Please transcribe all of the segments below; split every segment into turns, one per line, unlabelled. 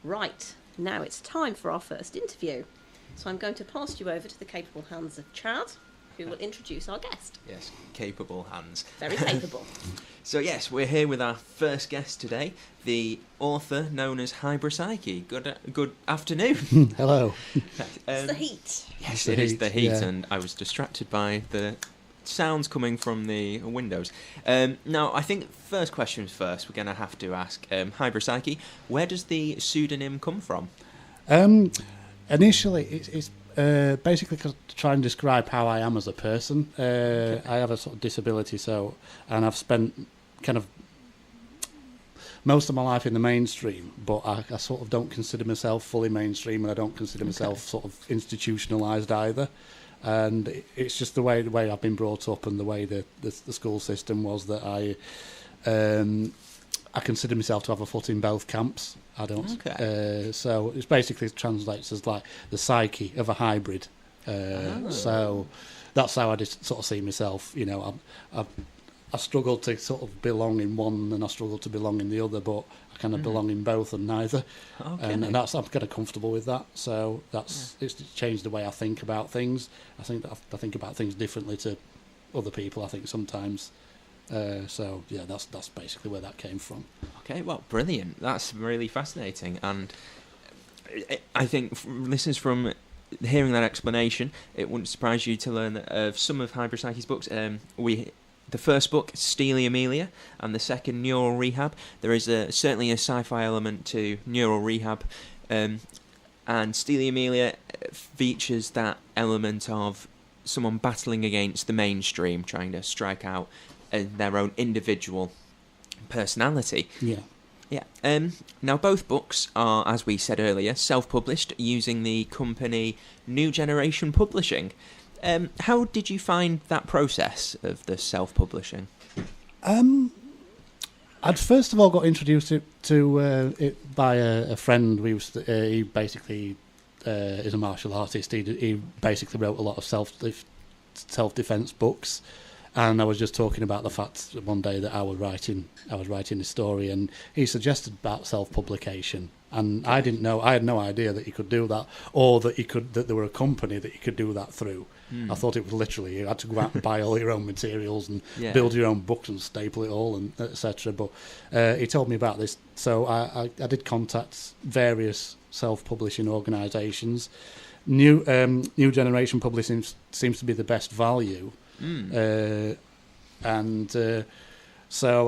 Right, now it's time for our first interview. So I'm going to pass you over to the capable hands of Chad, who will introduce our guest.
Yes, capable hands.
Very capable.
So yes, we're here with our first guest today, the author known as Hybropsyche. Good afternoon.
Hello.
It's the heat.
Yes, it is the heat,
yeah.
and I was distracted by the sounds coming from the windows. Now, I think first questions first, we're going to have to ask Hybropsyche, where does the pseudonym come from?
Initially, it's basically to try and describe how I am as a person. I have a sort of disability, and I've spent kind of most of my life in the mainstream, but I sort of don't consider myself fully mainstream, and I don't consider myself sort of institutionalised either. And it's just the way I've been brought up, and the way the school system was that I consider myself to have a foot in both camps. I don't.
Okay.
So it basically translates as like the psyche of a hybrid. So that's how I just sort of see myself. You know, I struggle to sort of belong in one, and I struggle to belong in the other, but I kind of belong in both and neither.
Okay.
And I'm kind of comfortable with that. So it's changed the way I think about things. I think that I think about things differently to other people, I think, sometimes. So yeah, that's basically where that came from.
Okay, well, brilliant. That's really fascinating, and I think listeners, from hearing that explanation, it wouldn't surprise you to learn that of some of Hybropsyche's books. The first book, Steely Amelia, and the second, Neural Rehab. There is certainly a sci-fi element to Neural Rehab, and Steely Amelia features that element of someone battling against the mainstream, trying to strike out their own individual personality.
Yeah.
Yeah. Now, both books are, as we said earlier, self-published using the company New Generation Publishing. How did you find that process of the self-publishing?
I'd first of all got introduced to it by a friend. He basically is a martial artist. He basically wrote a lot of self-defense books. And I was just talking about the fact one day that I was writing a story, and he suggested about self-publication, and I didn't know. I had no idea that you could do that, or that there were a company that you could do that through. I thought it was literally you had to go out and buy all your own materials and build your own books and staple it all and etc. But he told me about this, so I did contact various self-publishing organisations. New Generation Publishing seems to be the best value. So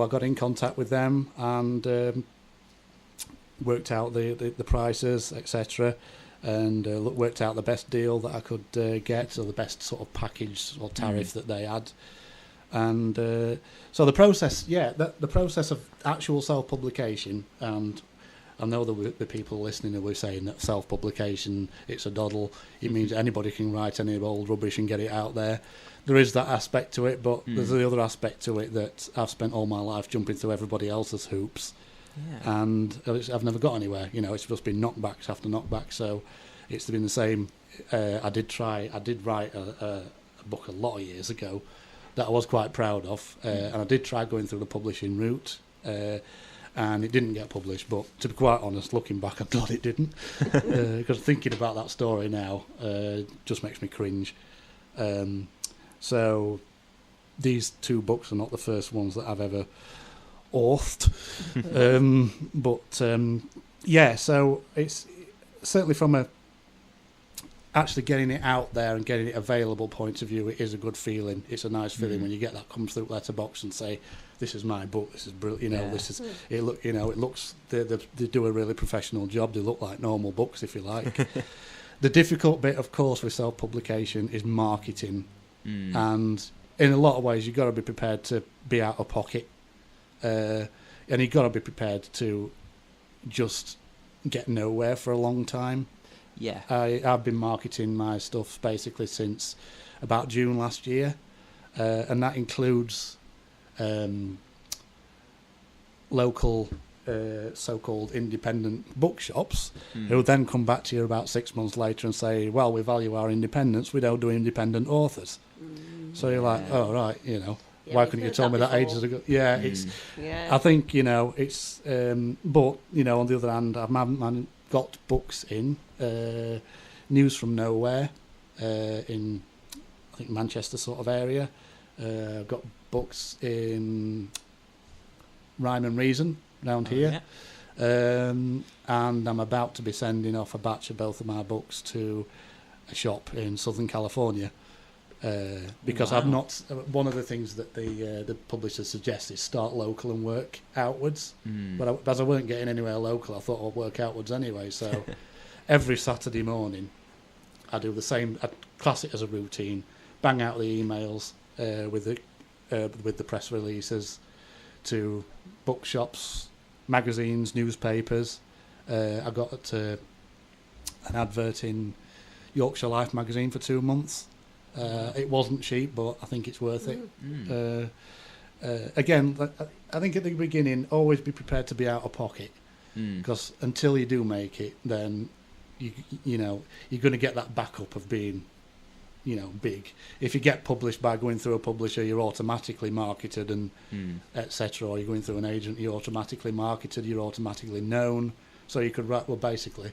I got in contact with them and worked out the prices, etc., and worked out the best deal that I could get, or the best sort of package or tariff that they had. And so the process, the process of actual self-publication, and I know the people listening who were saying that self-publication, it's a doddle. It means anybody can write any old rubbish and get it out there. There is that aspect to it, but there's the other aspect to it that I've spent all my life jumping through everybody else's hoops, and I've never got anywhere. You know, it's just been knockbacks after knockbacks. So it's been the same. I did write a book a lot of years ago that I was quite proud of, and I did try going through the publishing route. And it didn't get published, but to be quite honest, looking back, I'm glad it didn't, because thinking about that story now just makes me cringe. So these two books are not the first ones that I've ever authored, so it's certainly from actually getting it out there and getting it available point of view, it is a good feeling. It's a nice feeling when you get that comes through letterbox and say, "This is my book. This is brilliant." You know, this is it. Look, you know, it looks they do a really professional job. They look like normal books, if you like. The difficult bit, of course, with self-publication is marketing, and in a lot of ways, you've got to be prepared to be out of pocket, and you've got to be prepared to just get nowhere for a long time.
Yeah,
I've been marketing my stuff basically since about June last year, and that includes local so-called independent bookshops who then come back to you about 6 months later and say, well, we value our independence, we don't do independent authors. So you're like, oh, right, you know, why couldn't you tell me that ages ago? I think, you know, it's but, you know, on the other hand, got books in News from Nowhere in, I think, Manchester sort of area. I've got books in Rhyme and Reason round here.
Yeah.
And I'm about to be sending off a batch of both of my books to a shop in Southern California. Because
Wow.
I've not. One of the things that the publisher suggests is start local and work outwards. But as I weren't getting anywhere local, I thought I'd work outwards anyway. So every Saturday morning, I do the same. I class it as a routine. Bang out the emails with the press releases to bookshops, magazines, newspapers. I got an advert in Yorkshire Life magazine for 2 months. It wasn't cheap, but I think it's worth it. Again, I think at the beginning, always be prepared to be out of pocket, because until you do make it, then you know you're going to get that backup of being, big. If you get published by going through a publisher, you're automatically marketed and etc. Or you're going through an agent, you're automatically marketed, you're automatically known. So you could write, well, basically.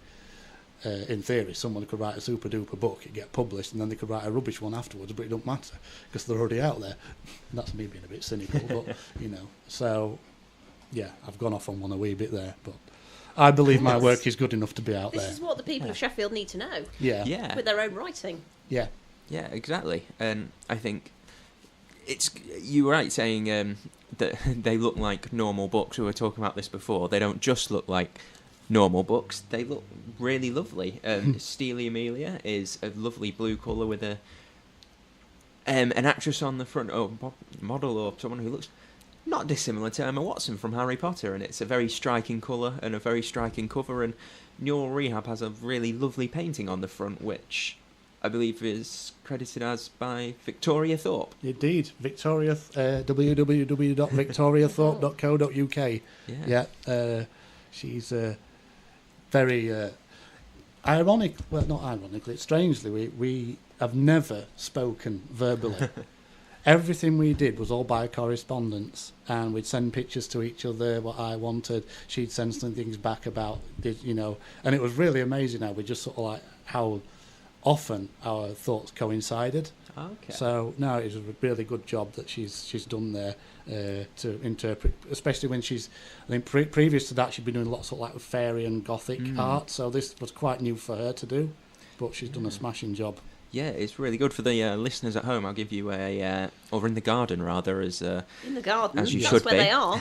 In theory, someone could write a super duper book, it get published, and then they could write a rubbish one afterwards, but it don't matter because they're already out there. That's me being a bit cynical, but So yeah, I've gone off on one a wee bit there, but I believe my work is good enough to be out
This
there.
is what the people of Sheffield need to know
Yeah.
with their own writing.
Yeah.
Yeah, exactly. And I think you were right saying that they look like normal books. We were talking about this before. They don't just look like normal books. They look really lovely. Steely Amelia is a lovely blue colour with an actress on the front, or model, or someone who looks not dissimilar to Emma Watson from Harry Potter, and it's a very striking colour and a very striking cover. And Neural Rehab has a really lovely painting on the front, which I believe is credited as by Victoria Thorpe.
Indeed, Victoria, www.victoriathorpe.co.uk. Yeah, she's very ironic. Well, not ironically, strangely, we have never spoken verbally. Everything we did was all by correspondence, and we'd send pictures to each other, what I wanted. She'd send some things back about, and it was really amazing how we just sort of like how often our thoughts coincided.
Okay.
So no, it was a really good job that she's done there to interpret, especially when she's. I think previous to that she'd been doing lots of like fairy and gothic art, so this was quite new for her to do, but she's done a smashing job.
Yeah, it's really good for the listeners at home. I'll give you or in the garden rather, as
in the garden.
as you
That's
should
where
be.
they are.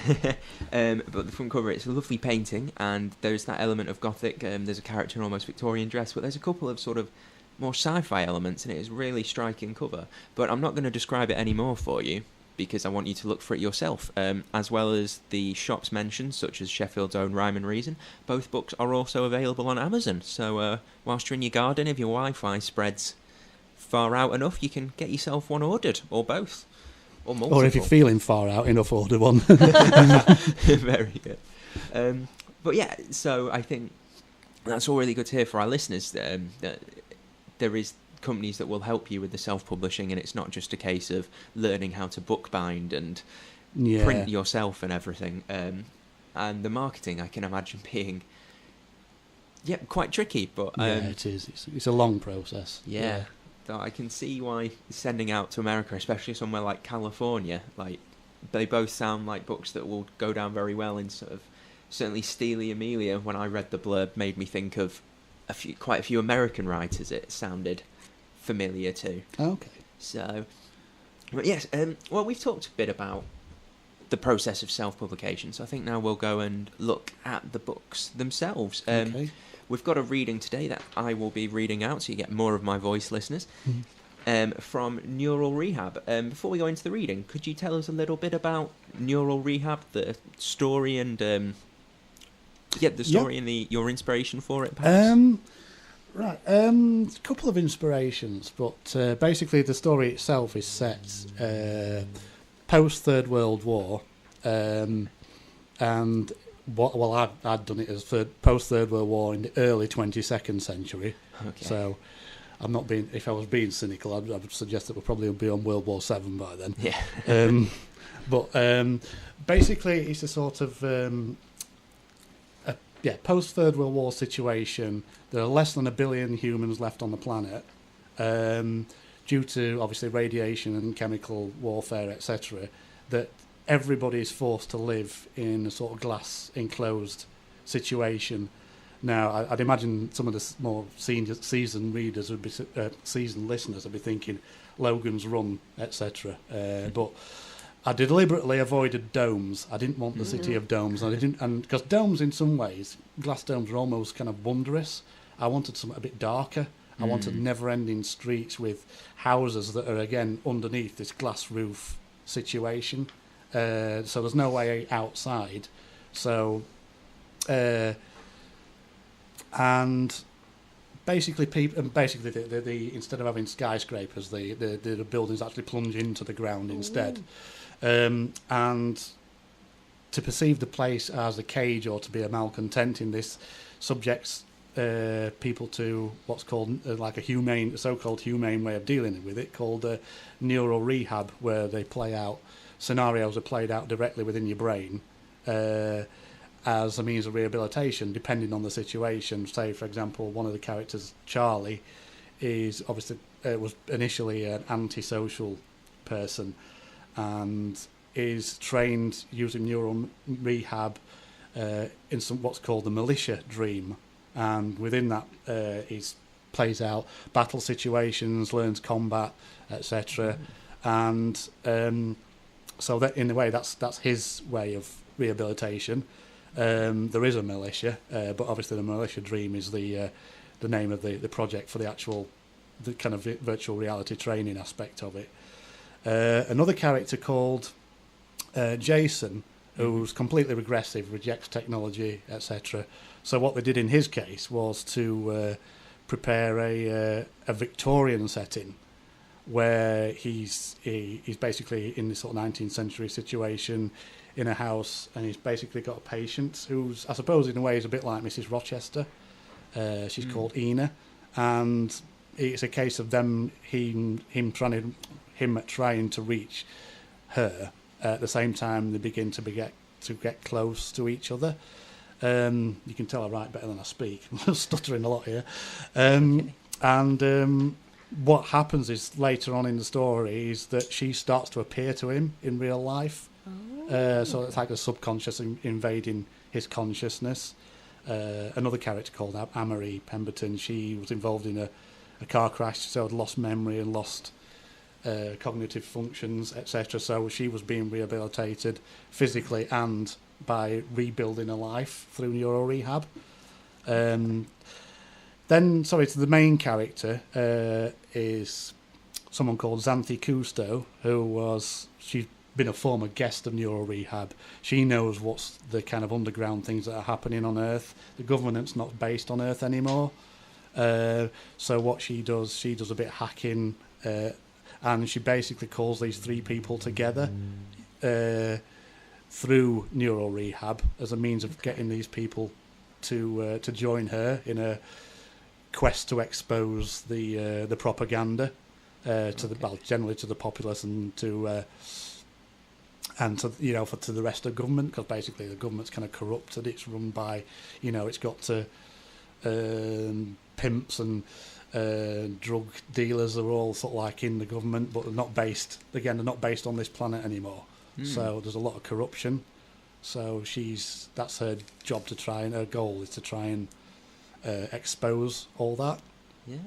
But the front cover, it's a lovely painting, and there's that element of gothic. There's a character in almost Victorian dress, but there's a couple of sort of more sci-fi elements, and it is really striking cover. But I'm not going to describe it anymore for you, because I want you to look for it yourself, as well as the shops mentioned, such as Sheffield's own Rhyme and Reason. Both books are also available on Amazon, so whilst you're in your garden, if your Wi-Fi spreads far out enough, you can get yourself one ordered, or both, or multiple.
Or if you're feeling far out enough, order one.
Very good. But yeah, so I think that's all really good to hear for our listeners, that there is companies that will help you with the self-publishing, and it's not just a case of learning how to bookbind and print yourself and everything. And the marketing, I can imagine being quite tricky, but
it is. It's a long process.
Yeah. So I can see why sending out to America, especially somewhere like California, like they both sound like books that will go down very well in sort of. Certainly Steely Amelia, when I read the blurb, made me think of quite a few American writers. It sounded familiar to.
Okay.
So, but yes, well, we've talked a bit about the process of self-publication, so I think now we'll go and look at the books themselves.
Okay.
We've got a reading today that I will be reading out, so you get more of my voice, listeners, from Neural Rehab. Before we go into the reading, could you tell us a little bit about Neural Rehab, the story and and your inspiration for it, perhaps?
Right. A couple of inspirations, but basically the story itself is set post Third World War, and I'd done it as post Third World War in the early 22nd century.
Okay.
So I'm not being. If I was being cynical, I would suggest that we'll probably be on World War VII by then.
Yeah.
But basically, it's a sort of a post Third World War situation, there are less than 1 billion humans left on the planet, due to obviously radiation and chemical warfare, etc. That everybody is forced to live in a sort of glass enclosed situation. Now, I'd imagine some of the more seasoned readers would be seasoned listeners would be thinking Logan's Run, etc. But I deliberately avoided domes. I didn't want the city of domes, and because domes, in some ways, glass domes are almost kind of wondrous. I wanted something a bit darker. I wanted never-ending streets with houses that are again underneath this glass roof situation. So there's no way outside. So, and basically, the instead of having skyscrapers, the buildings actually plunge into the ground instead. And to perceive the place as a cage or to be a malcontenting, this subjects people to what's called like a so-called humane way of dealing with it, called neural rehab, where they play out scenarios are played out directly within your brain as a means of rehabilitation, depending on the situation. Say, for example, one of the characters, Charlie, is obviously was initially an antisocial person, and is trained using neural rehab in what's called the militia dream, and within that he plays out battle situations, learns combat, etc. And so that in a way that's his way of rehabilitation. There is a militia, but obviously the militia dream is the name of the project for the kind of virtual reality training aspect of it. Another character called Jason, who's completely regressive, rejects technology, etc. So what they did in his case was to prepare a Victorian setting where he's basically in this sort of 19th century situation in a house, and he's basically got a patient who's, I suppose, in a way is a bit like Mrs. Rochester. She's called Ina, and it's a case of him trying to reach her. At the same time, they begin to get close to each other. You can tell I write better than I speak. I'm stuttering a lot here. And what happens is later on in the story is that she starts to appear to him in real life. So it's like a subconscious invading his consciousness. Another character called Amory Pemberton, she was involved in a car crash, so had lost memory and lost cognitive functions, etc. So she was being rehabilitated physically and by rebuilding her life through neural rehab. The main character is someone called Xanthi Cousteau, she's been a former guest of neural rehab. She knows what's the kind of underground things that are happening on Earth. The government's not based on Earth anymore. So what she does a bit of hacking, and she basically calls these three people together through neural rehab as a means of getting these people to join her in a quest to expose the propaganda generally to the populace and to the rest of government, because basically the government's kind of corrupted. It's run by, it's got pimps and drug dealers are all sort of like in the government, but they're not based on this planet anymore. So there's a lot of corruption. So that's her job her goal is to try and expose all that.
Yeah.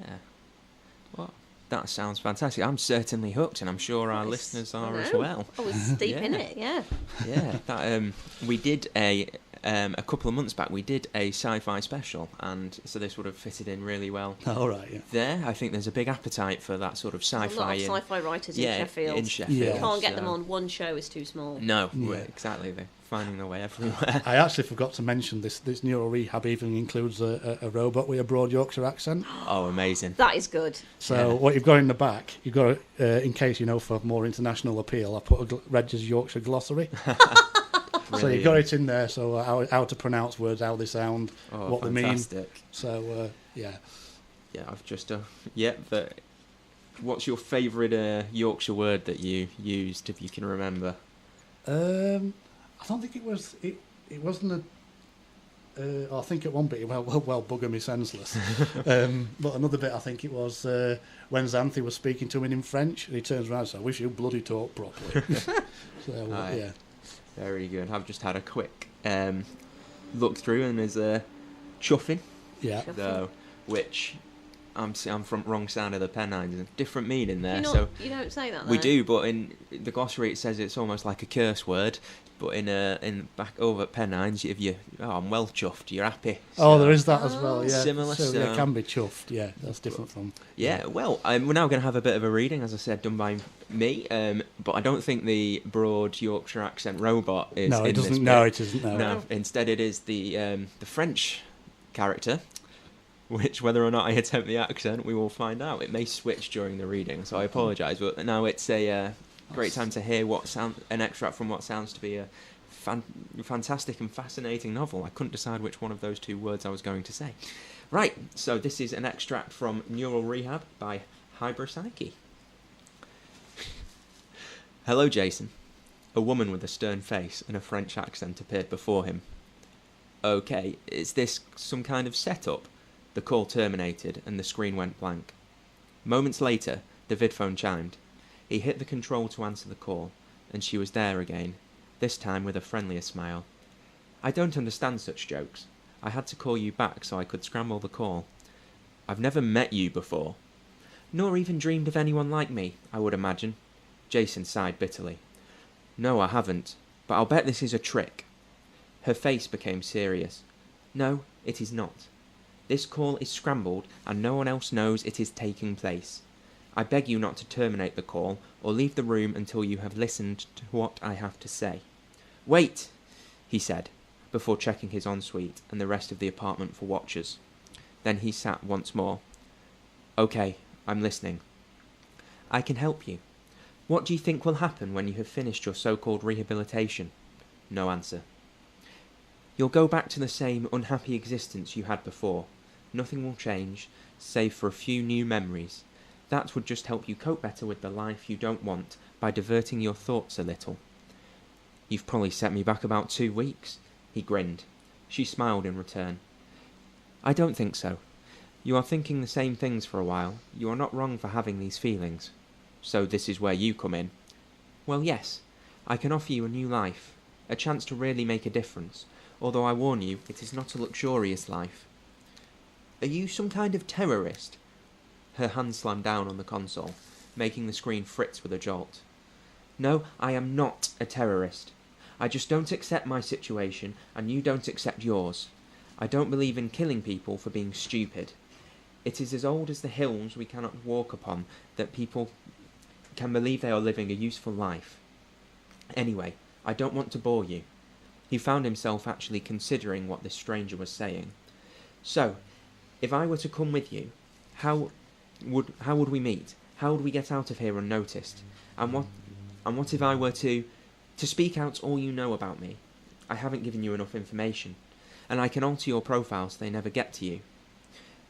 Well, that sounds fantastic. I'm certainly hooked, and I'm sure our listeners are as well.
Oh, it's deep in it, yeah.
Yeah. That we did a couple of months back. We did a sci-fi special, and so this would have fitted in really well.
All right. Yeah.
There, I think there's a big appetite for that sort of sci-fi.
There's a lot of sci-fi writers in Sheffield.
In Sheffield.
Yeah.
You can't get them on one show; it's too small.
No, exactly. They're finding their way everywhere.
I actually forgot to mention this neural rehab even includes a robot with a broad Yorkshire accent.
Oh, amazing!
That is good.
So what you've got in the back, you've got in case for more international appeal, I put a Reg's Yorkshire glossary. So you got it in there, so how to pronounce words, how they sound, what
fantastic.
they mean. So, yeah.
Yeah, I've just but what's your favourite Yorkshire word that you used, if you can remember?
I don't think it was. It wasn't I think at one bit, well, bugger me senseless. But another bit, I think it was when Xanthi was speaking to him in French, and he turns around and says, "I wish you bloody talk properly." So, yeah.
Very good. I've just had a quick look through, and there's a chuffing.
Yeah.
So, which I'm from wrong side of the Pennines. There's a different meaning there.
You don't say that.
We
though.
do, but in the glossary it says it's almost like a curse word. But in back over at Pennines, if I'm well chuffed, you're happy.
So there is that as well. Yeah.
Similar.
So yeah, can be chuffed. Yeah, that's different from.
Yeah. Well, we're now going to have a bit of a reading, as I said, done by me. But I don't think the broad Yorkshire accent robot is.
No, it
in
doesn't.
This
No,
bit.
it isn't. No.
No. Instead, it is the French character. Which, whether or not I attempt the accent, we will find out. It may switch during the reading, so I apologise. But now it's a great time to hear an extract from what sounds to be a fantastic and fascinating novel. I couldn't decide which one of those two words I was going to say. Right, so this is an extract from Neural Rehab by Hybropsyche. Hello, Jason. A woman with a stern face and a French accent appeared before him. Okay, is this some kind of setup? The call terminated and the screen went blank. Moments later, the vidphone chimed. He hit the control to answer the call, and she was there again, this time with a friendlier smile. I don't understand such jokes. I had to call you back so I could scramble the call. I've never met you before. Nor even dreamed of anyone like me, I would imagine. Jason sighed bitterly. No, I haven't, but I'll bet this is a trick. Her face became serious. No, it is not. This call is scrambled, and no one else knows it is taking place. I beg you not to terminate the call, or leave the room until you have listened to what I have to say. Wait, he said, before checking his ensuite and the rest of the apartment for watchers. Then he sat once more. Okay, I'm listening. I can help you. What do you think will happen when you have finished your so-called rehabilitation? No answer. You'll go back to the same unhappy existence you had before. Nothing will change, save for a few new memories. That would just help you cope better with the life you don't want by diverting your thoughts a little. You've probably set me back about 2 weeks, he grinned. She smiled in return. I don't think so. You are thinking the same things for a while. You are not wrong for having these feelings. So this is where you come in. Well, yes. I can offer you a new life, a chance to really make a difference, although I warn you, it is not a luxurious life. Are you some kind of terrorist? Her hand slammed down on the console, making the screen fritz with a jolt. No, I am not a terrorist. I just don't accept my situation, and you don't accept yours. I don't believe in killing people for being stupid. It is as old as the hills we cannot walk upon that people can believe they are living a useful life. Anyway, I don't want to bore you. He found himself actually considering what this stranger was saying. So, if I were to come with you, how would we meet? How would we get out of here unnoticed? And what if I were to speak out all you know about me? I haven't given you enough information, and I can alter your profile so they never get to you.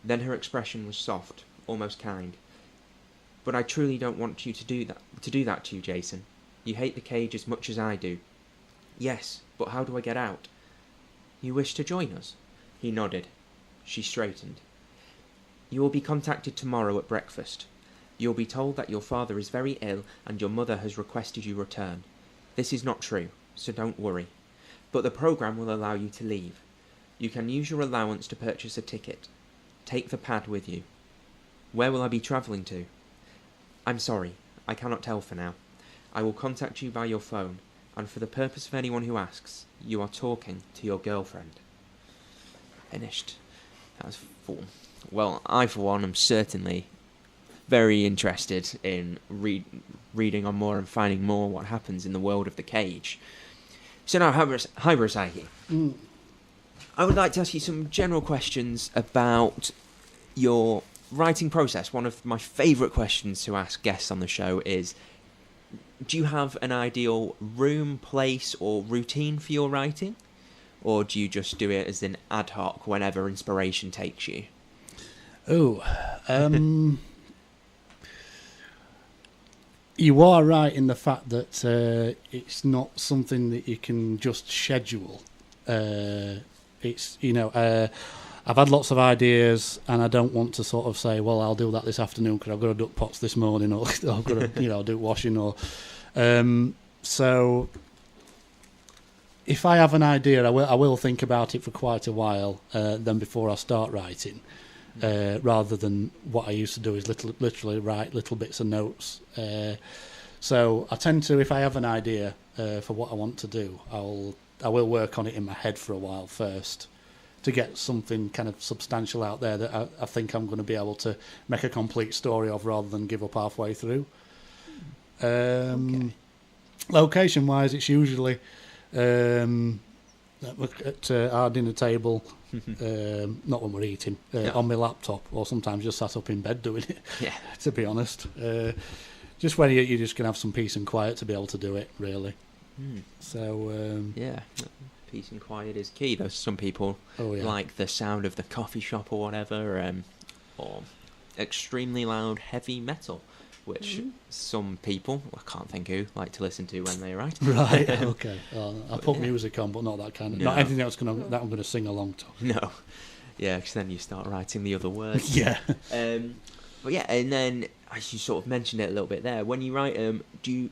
Then her expression was soft, almost kind. But I truly don't want you to do that to you, Jason. You hate the cage as much as I do. Yes, but how do I get out? You wish to join us? He nodded. She straightened. You will be contacted tomorrow at breakfast. You will be told that your father is very ill and your mother has requested you return. This is not true, so don't worry. But the programme will allow you to leave. You can use your allowance to purchase a ticket. Take the pad with you. Where will I be travelling to? I'm sorry, I cannot tell for now. I will contact you by your phone, and for the purpose of anyone who asks, you are talking to your girlfriend. Finished. That was full. Well, I for one am certainly very interested in reading on more and finding more what happens in the world of the cage. So now, Hybropsyche. I would like to ask you some general questions about your writing process. One of my favourite questions to ask guests on the show is, do you have an ideal room, place or routine for your writing? Or do you just do it as an ad hoc whenever inspiration takes you?
You are right in the fact that it's not something that you can just schedule. It's, I've had lots of ideas, and I don't want to sort of say, well, I'll do that this afternoon because I've got to duck pots this morning, or I've got to, do washing, or so. If I have an idea, I will think about it for quite a while, then before I start writing, rather than what I used to do is literally write little bits of notes. So I tend to, if I have an idea for what I want to do, I will work on it in my head for a while first, to get something kind of substantial out there that I think I'm going to be able to make a complete story of, rather than give up halfway through.
Okay.
Location-wise, it's usually at our dinner table, not when we're eating, on my laptop, or sometimes just sat up in bed doing it.
Yeah.
To be honest, just when you're just gonna have some peace and quiet to be able to do it, really. So
yeah, peace and quiet is key. There's some people like the sound of the coffee shop or whatever, or extremely loud heavy metal, which some people, I can't think who, like to listen to when they write.
Right. Okay. I put music on, but not that kind of.
No.
Not anything that I'm going to sing along to.
No. Yeah, because then you start writing the other words.
Yeah.
But yeah, and then as you sort of mentioned it a little bit there, when you write, do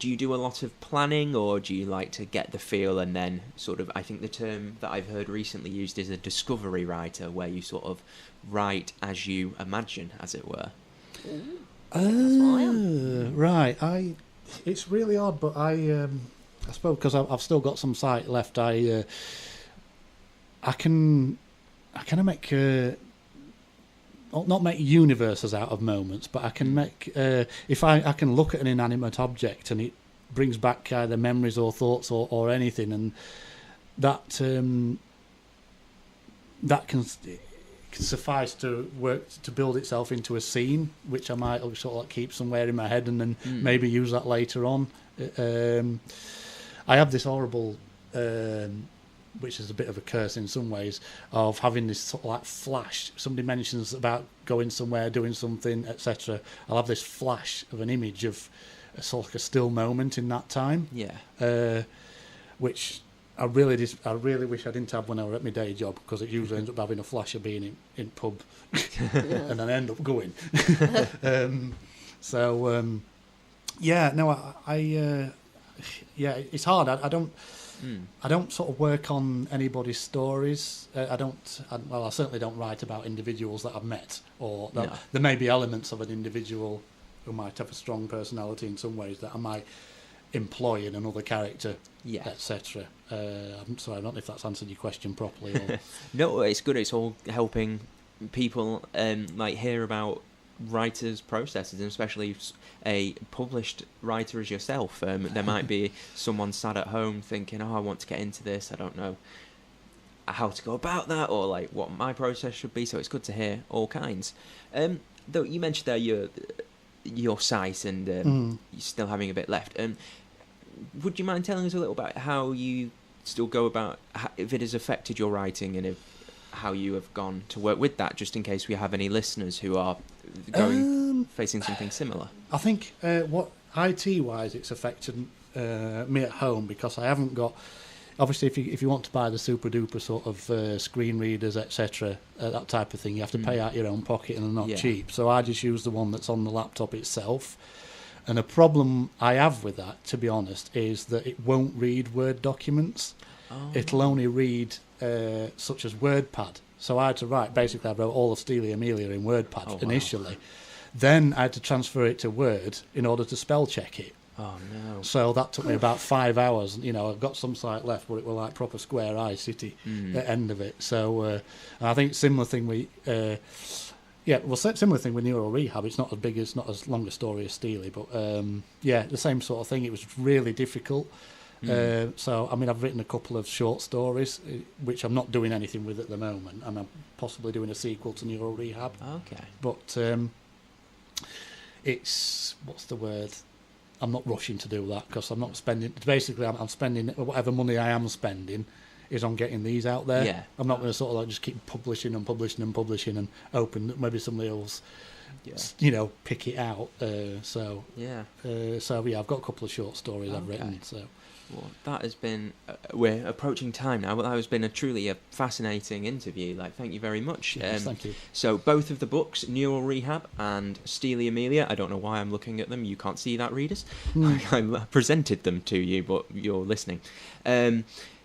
you do a lot of planning, or do you like to get the feel and then sort of? I think the term that I've heard recently used is a discovery writer, where you sort of write as you imagine, as it were.
That's what I am.
Right. It's really odd, but I suppose because I've still got some sight left, I can kind of make not make universes out of moments, but I can make if I can look at an inanimate object and it brings back either memories or thoughts or anything, and that can suffice to work to build itself into a scene, which I might sort of like keep somewhere in my head and then maybe use that later on. I have this horrible, which is a bit of a curse in some ways, of having this sort of like flash. Somebody mentions about going somewhere, doing something, etc. I'll have this flash of an image of a sort of like a still moment in that time.
Yeah.
Which I really wish I didn't have when I were at my day job, because it usually ends up having a flash of being in pub and then I end up going. It's hard. I don't sort of work on anybody's stories. I certainly don't write about individuals that I've met, or there may be elements of an individual who might have a strong personality in some ways that I might employ in another character, etc. I'm sorry, I don't know if that's answered your question properly. Or...
No, it's good. It's all helping people hear about writers' processes, and especially a published writer as yourself. There might be someone sat at home thinking, "Oh, I want to get into this. I don't know how to go about that, or like what my process should be." So it's good to hear all kinds. Though you mentioned there your site, and you're still having a bit left. Would you mind telling us a little about how you still go about, if it has affected your writing, and how you have gone to work with that, just in case we have any listeners who are facing something similar?
I think what IT-wise, it's affected me at home, because I haven't got... Obviously, if you want to buy the super-duper sort of screen readers, etc., that type of thing, you have to pay out your own pocket, and they're not cheap. So I just use the one that's on the laptop itself. And the problem I have with that, to be honest, is that it won't read Word documents. Oh. It'll only read such as WordPad. So I had to write, basically I wrote all of Steely Amelia in WordPad initially. Wow. Then I had to transfer it to Word in order to spell check it.
Oh no!
So that took me about 5 hours. I've got some site left, but it was like proper square eye city at the end of it. So I think similar thing similar thing with Neuro Rehab. It's not not as long a story as Steely, but the same sort of thing. It was really difficult. So I mean, I've written a couple of short stories, which I'm not doing anything with at the moment, and I'm possibly doing a sequel to Neuro Rehab.
Okay.
But it's what's the word? I'm not rushing to do that, because I'm not spending... Basically, I'm spending... Whatever money I am spending is on getting these out there.
Yeah.
I'm not going to sort of like just keep publishing and hoping that maybe somebody else, pick it out. I've got a couple of short stories I've written. So
Well, that has been. We're approaching time now, but that has been truly a fascinating interview. Like, thank you very much.
Yes, thank you.
So, both of the books, Neural Rehab and Steely Amelia. I don't know why I'm looking at them. You can't see that, readers. I presented them to you, but you're listening.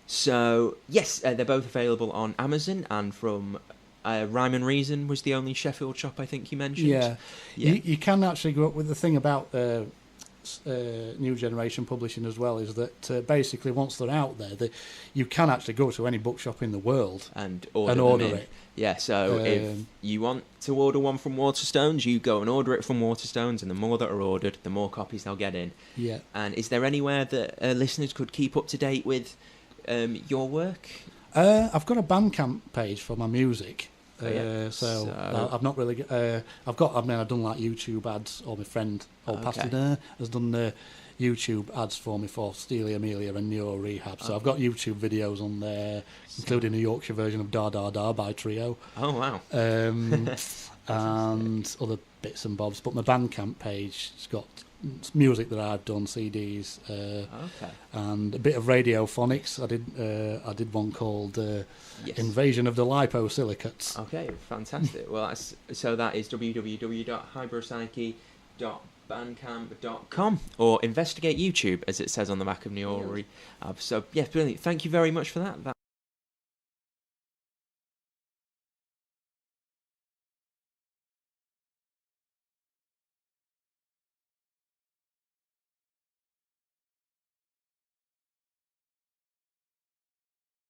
So, yes, they're both available on Amazon, and from Rhyme and Reason was the only Sheffield shop I think you mentioned.
Yeah. You can actually go up with the thing about new generation publishing as well, is that basically once they're out there, you can actually go to any bookshop in the world
and order it. Yeah, so if you want to order one from Waterstones, you go and order it from Waterstones, and the more that are ordered, the more copies they'll get in.
Yeah.
And is there anywhere that listeners could keep up to date with your work?
I've got a Bandcamp page for my music. So I've not really. I've done like YouTube ads, or my friend Pastor has done YouTube ads for me for Steely Amelia and Neural Rehab. So I've got YouTube videos on there, including a Yorkshire version of Da Da Da by Trio.
Oh wow!
And other bits and bobs. But my Bandcamp page has got music that I've done, CDs, and a bit of radiophonics. I did one called Invasion of the Liposilicates.
Okay, fantastic. Well, that is www.hybropsyche.bandcamp.com, or investigate YouTube, as it says on the back of Neural Rehab. So, yeah, brilliant. Thank you very much for that.